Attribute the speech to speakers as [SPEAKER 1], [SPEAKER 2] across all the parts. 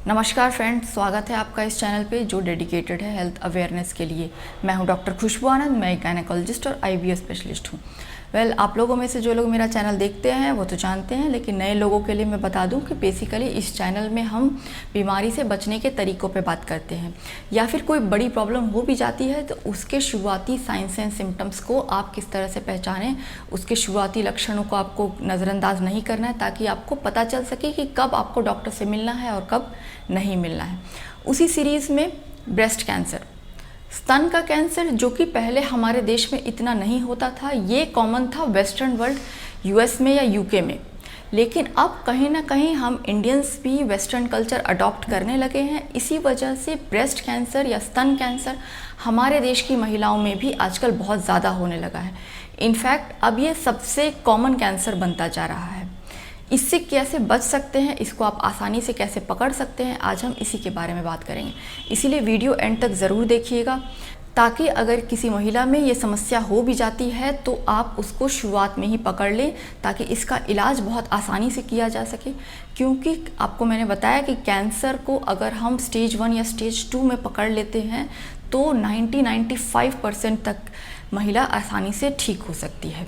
[SPEAKER 1] नमस्कार फ्रेंड्स, स्वागत है आपका इस चैनल पे जो डेडिकेटेड है हेल्थ अवेयरनेस के लिए। मैं हूं डॉक्टर खुशबू आनंद। मैं एक गायनेकोलॉजिस्ट और आईवीएफ स्पेशलिस्ट हूं। आप लोगों में से जो लोग मेरा चैनल देखते हैं वो तो जानते हैं, लेकिन नए लोगों के लिए मैं बता दूं कि बेसिकली इस चैनल में हम बीमारी से बचने के तरीक़ों पे बात करते हैं, या फिर कोई बड़ी प्रॉब्लम हो भी जाती है तो उसके शुरुआती साइंस एंड सिम्टम्स को आप किस तरह से पहचानें, उसके शुरुआती लक्षणों को आपको नज़रअंदाज नहीं करना है, ताकि आपको पता चल सके कि कब आपको डॉक्टर से मिलना है और कब नहीं मिलना है। उसी सीरीज़ में ब्रेस्ट कैंसर, स्तन का कैंसर, जो कि पहले हमारे देश में इतना नहीं होता था, ये कॉमन था वेस्टर्न वर्ल्ड, यूएस में या यूके में। लेकिन अब कहीं ना कहीं हम इंडियंस भी वेस्टर्न कल्चर अडॉप्ट करने लगे हैं। इसी वजह से ब्रेस्ट कैंसर या स्तन कैंसर हमारे देश की महिलाओं में भी आजकल बहुत ज़्यादा होने लगा है। इनफैक्ट अब ये सबसे कॉमन कैंसर बनता जा रहा है। इससे कैसे बच सकते हैं, इसको आप आसानी से कैसे पकड़ सकते हैं, आज हम इसी के बारे में बात करेंगे। इसीलिए वीडियो एंड तक ज़रूर देखिएगा, ताकि अगर किसी महिला में ये समस्या हो भी जाती है तो आप उसको शुरुआत में ही पकड़ लें, ताकि इसका इलाज बहुत आसानी से किया जा सके। क्योंकि आपको मैंने बताया कि कैंसर को अगर हम स्टेज 1 या स्टेज 2 में पकड़ लेते हैं तो 90-95% तक महिला आसानी से ठीक हो सकती है।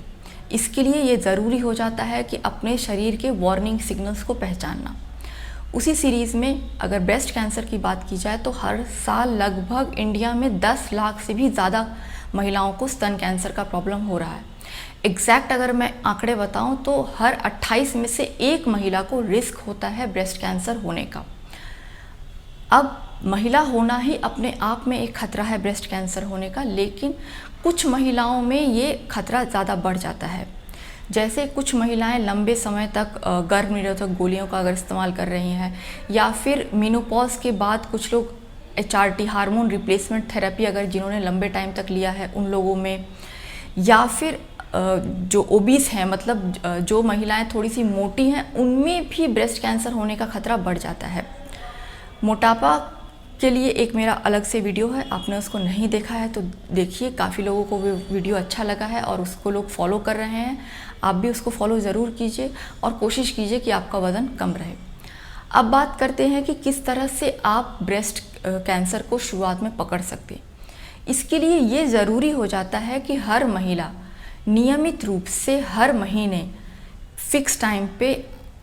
[SPEAKER 1] इसके लिए ये ज़रूरी हो जाता है कि अपने शरीर के वार्निंग सिग्नल्स को पहचानना। उसी सीरीज़ में अगर ब्रेस्ट कैंसर की बात की जाए तो हर साल लगभग इंडिया में 10 लाख से भी ज़्यादा महिलाओं को स्तन कैंसर का प्रॉब्लम हो रहा है। एग्जैक्ट अगर मैं आंकड़े बताऊं तो हर 28 में से एक महिला को रिस्क होता है ब्रेस्ट कैंसर होने का। अब महिला होना ही अपने आप में एक खतरा है ब्रेस्ट कैंसर होने का, लेकिन कुछ महिलाओं में ये खतरा ज़्यादा बढ़ जाता है। जैसे कुछ महिलाएं लंबे समय तक गर्भ निरोधक गोलियों का अगर इस्तेमाल कर रही हैं, या फिर मेनोपॉज के बाद कुछ लोग HRT हार्मोन रिप्लेसमेंट थेरेपी अगर जिन्होंने लंबे टाइम तक लिया है उन लोगों में, या फिर जो ओबीस हैं, मतलब जो महिलाएं थोड़ी सी मोटी हैं, उनमें भी ब्रेस्ट कैंसर होने का खतरा बढ़ जाता है। मोटापा के लिए एक मेरा अलग से वीडियो है, आपने उसको नहीं देखा है तो देखिए। काफ़ी लोगों को वो वीडियो अच्छा लगा है और उसको लोग फॉलो कर रहे हैं। आप भी उसको फॉलो ज़रूर कीजिए और कोशिश कीजिए कि आपका वज़न कम रहे। अब बात करते हैं कि किस तरह से आप ब्रेस्ट कैंसर को शुरुआत में पकड़ सकते। इसके लिए ये ज़रूरी हो जाता है कि हर महिला नियमित रूप से हर महीने फिक्स टाइम पे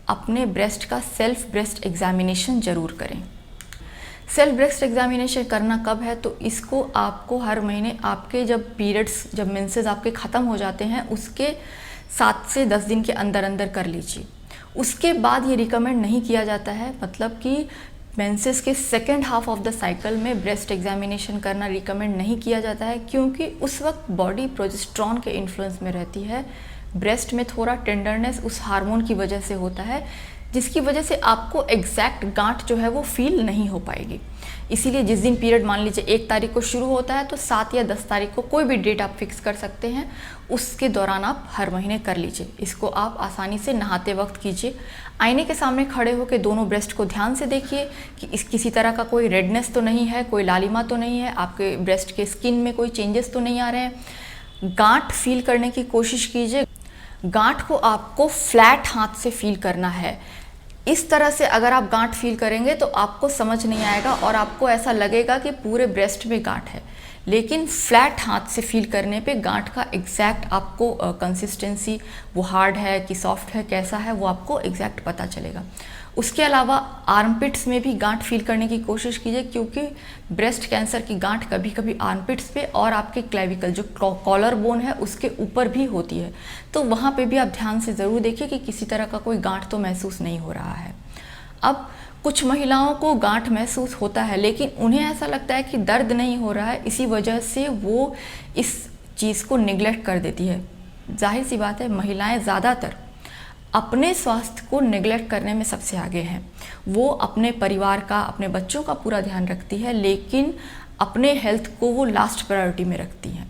[SPEAKER 1] अपने ब्रेस्ट का सेल्फ ब्रेस्ट एग्जामिनेशन ज़रूर करें। सेल्फ ब्रेस्ट एग्जामिनेशन करना कब है, तो इसको आपको हर महीने आपके जब मेंसेस आपके ख़त्म हो जाते हैं उसके 7 से 10 दिन के अंदर अंदर कर लीजिए। उसके बाद ये रिकमेंड नहीं किया जाता है, मतलब कि मेंसेस के second half of the cycle में ब्रेस्ट एग्जामिनेशन करना रिकमेंड नहीं किया जाता है, क्योंकि उस वक्त बॉडी प्रोजेस्टेरॉन के इन्फ्लुएंस में रहती है। ब्रेस्ट में थोड़ा टेंडरनेस उस हार्मोन की वजह से होता है, जिसकी वजह से आपको एग्जैक्ट गांठ जो है वो फील नहीं हो पाएगी। इसीलिए जिस दिन पीरियड मान लीजिए 1 तारीख को शुरू होता है तो 7 या 10 तारीख को कोई भी डेट आप फिक्स कर सकते हैं, उसके दौरान आप हर महीने कर लीजिए। इसको आप आसानी से नहाते वक्त कीजिए। आईने के सामने खड़े होकर दोनों ब्रेस्ट को ध्यान से देखिए कि किसी तरह का कोई रेडनेस तो नहीं है, कोई लालिमा तो नहीं है, आपके ब्रेस्ट के स्किन में कोई चेंजेस तो नहीं आ रहे हैं। गांठ फील करने की कोशिश कीजिए। गांठ को आपको फ्लैट हाथ से फील करना है। इस तरह से अगर आप गांठ फील करेंगे तो आपको समझ नहीं आएगा और आपको ऐसा लगेगा कि पूरे ब्रेस्ट में गांठ है, लेकिन फ्लैट हाथ से फील करने पे गांठ का एग्जैक्ट आपको कंसिस्टेंसी, वो हार्ड है कि सॉफ्ट है, कैसा है, वो आपको एग्जैक्ट पता चलेगा। उसके अलावा आर्मपिट्स में भी गांठ फील करने की कोशिश कीजिए, क्योंकि ब्रेस्ट कैंसर की गांठ कभी कभी आर्मपिट्स पे और आपके क्लेविकल जो कॉलर बोन है उसके ऊपर भी होती है, तो वहाँ पे भी आप ध्यान से ज़रूर देखिए कि किसी तरह का कोई गांठ तो महसूस नहीं हो रहा है। अब कुछ महिलाओं को गांठ महसूस होता है, लेकिन उन्हें ऐसा लगता है कि दर्द नहीं हो रहा है, इसी वजह से वो इस चीज़ को निगलेक्ट कर देती है। जाहिर सी बात है, महिलाएं ज़्यादातर अपने स्वास्थ्य को नेगलेक्ट करने में सबसे आगे हैं। वो अपने परिवार का, अपने बच्चों का पूरा ध्यान रखती है, लेकिन अपने हेल्थ को वो लास्ट प्रायोरिटी में रखती हैं।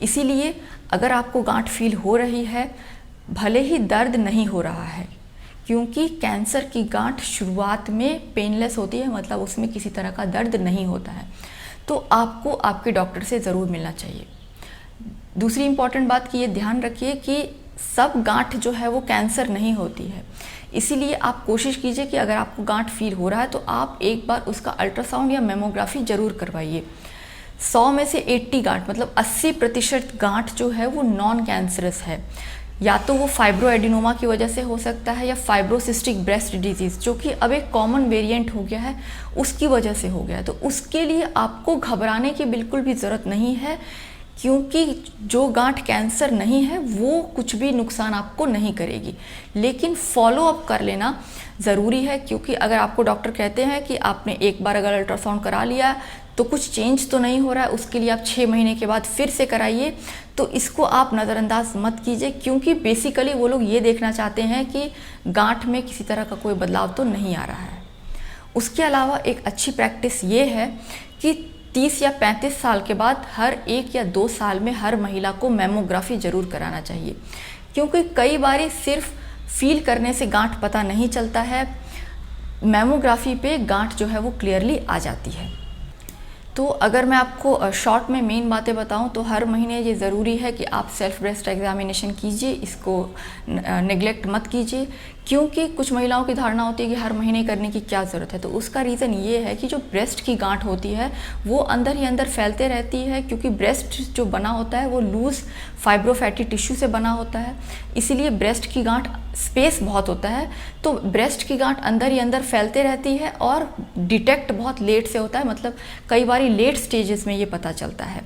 [SPEAKER 1] इसीलिए अगर आपको गांठ फील हो रही है, भले ही दर्द नहीं हो रहा है, क्योंकि कैंसर की गांठ शुरुआत में पेनलेस होती है, मतलब उसमें किसी तरह का दर्द नहीं होता है, तो आपको आपके डॉक्टर से ज़रूर मिलना चाहिए। दूसरी इम्पॉर्टेंट बात की ये ध्यान रखिए कि सब गांठ जो है वो कैंसर नहीं होती है। इसीलिए आप कोशिश कीजिए कि अगर आपको गांठ फील हो रहा है तो आप एक बार उसका अल्ट्रासाउंड या मेमोग्राफी ज़रूर करवाइए। 100 में से 80 गांठ मतलब 80% गांठ जो है वो नॉन कैंसरस है, या तो वो फाइब्रोएडिनोमा की वजह से हो सकता है या फाइब्रोसिस्टिक ब्रेस्ट डिजीज़ जो कि अब एक कॉमन वेरिएंट हो गया है उसकी वजह से हो गया है। तो उसके लिए आपको घबराने की बिल्कुल भी ज़रूरत नहीं है, क्योंकि जो गांठ कैंसर नहीं है वो कुछ भी नुकसान आपको नहीं करेगी। लेकिन फॉलो अप कर लेना ज़रूरी है, क्योंकि अगर आपको डॉक्टर कहते हैं कि आपने एक बार अगर अल्ट्रासाउंड करा लिया तो कुछ चेंज तो नहीं हो रहा है, उसके लिए आप 6 महीने के बाद फिर से कराइए, तो इसको आप नज़रअंदाज मत कीजिए, क्योंकि बेसिकली वो लोग ये देखना चाहते हैं कि गांठ में किसी तरह का कोई बदलाव तो नहीं आ रहा है। उसके अलावा एक अच्छी प्रैक्टिस ये है कि 30 या 35 साल के बाद हर 1 या 2 साल में हर महिला को मैमोग्राफी ज़रूर कराना चाहिए, क्योंकि कई बारी सिर्फ फील करने से गांठ पता नहीं चलता है, मैमोग्राफी पे गांठ जो है वो क्लियरली आ जाती है। तो अगर मैं आपको शॉर्ट में मेन बातें बताऊं तो हर महीने ये ज़रूरी है कि आप सेल्फ ब्रेस्ट एग्जामिनेशन कीजिए, इसको नेग्लेक्ट मत कीजिए, क्योंकि कुछ महिलाओं की धारणा होती है कि हर महीने करने की क्या ज़रूरत है। तो उसका रीज़न ये है कि जो ब्रेस्ट की गांठ होती है वो अंदर ही अंदर फैलते रहती है, क्योंकि ब्रेस्ट जो बना होता है वो लूज़ फाइब्रोफैटी टिश्यू से बना होता है, इसीलिए ब्रेस्ट की गांठ स्पेस बहुत होता है, तो ब्रेस्ट की गांठ अंदर ही अंदर फैलते रहती है और डिटेक्ट बहुत लेट से होता है, मतलब कई बार लेट स्टेजेस में ये पता चलता है।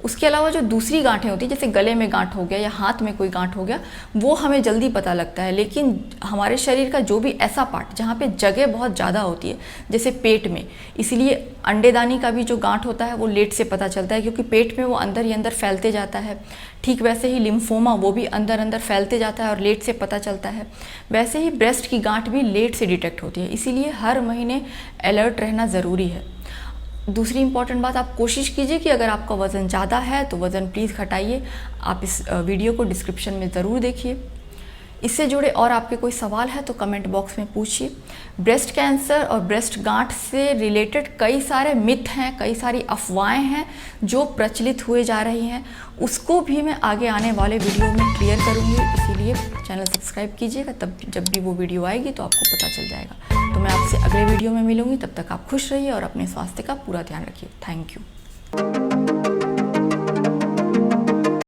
[SPEAKER 1] उसके अलावा जो दूसरी गांठें होती है, जैसे गले में गांठ हो गया या हाथ में कोई गांठ हो गया, वो हमें जल्दी पता लगता है, लेकिन हमारे शरीर का जो भी ऐसा पार्ट जहाँ पे जगह बहुत ज़्यादा होती है, जैसे पेट में, इसीलिए अंडेदानी का भी जो गांठ होता है वो लेट से पता चलता है, क्योंकि पेट में वो अंदर ही अंदर फैलते जाता है। ठीक वैसे ही लिम्फोमा वो भी अंदर अंदर फैलते जाता है और लेट से पता चलता है। वैसे ही ब्रेस्ट की गांठ भी लेट से डिटेक्ट होती है, इसीलिए हर महीने अलर्ट रहना ज़रूरी है। दूसरी इंपॉर्टेंट बात, आप कोशिश कीजिए कि अगर आपका वज़न ज़्यादा है तो वज़न प्लीज़ घटाइए। आप इस वीडियो को डिस्क्रिप्शन में ज़रूर देखिए। इससे जुड़े और आपके कोई सवाल है तो कमेंट बॉक्स में पूछिए। ब्रेस्ट कैंसर और ब्रेस्ट गांठ से रिलेटेड कई सारे मिथ हैं, कई सारी अफवाहें हैं जो प्रचलित हुए जा रही हैं, उसको भी मैं आगे आने वाले वीडियो में क्लियर करूँगी, इसीलिए चैनल सब्सक्राइब कीजिएगा, तब जब भी वो वीडियो आएगी तो आपको पता चल जाएगा। तो मैं आपसे अगले वीडियो में मिलूँगी, तब तक आप खुश रहिए और अपने स्वास्थ्य का पूरा ध्यान रखिए। Thank you.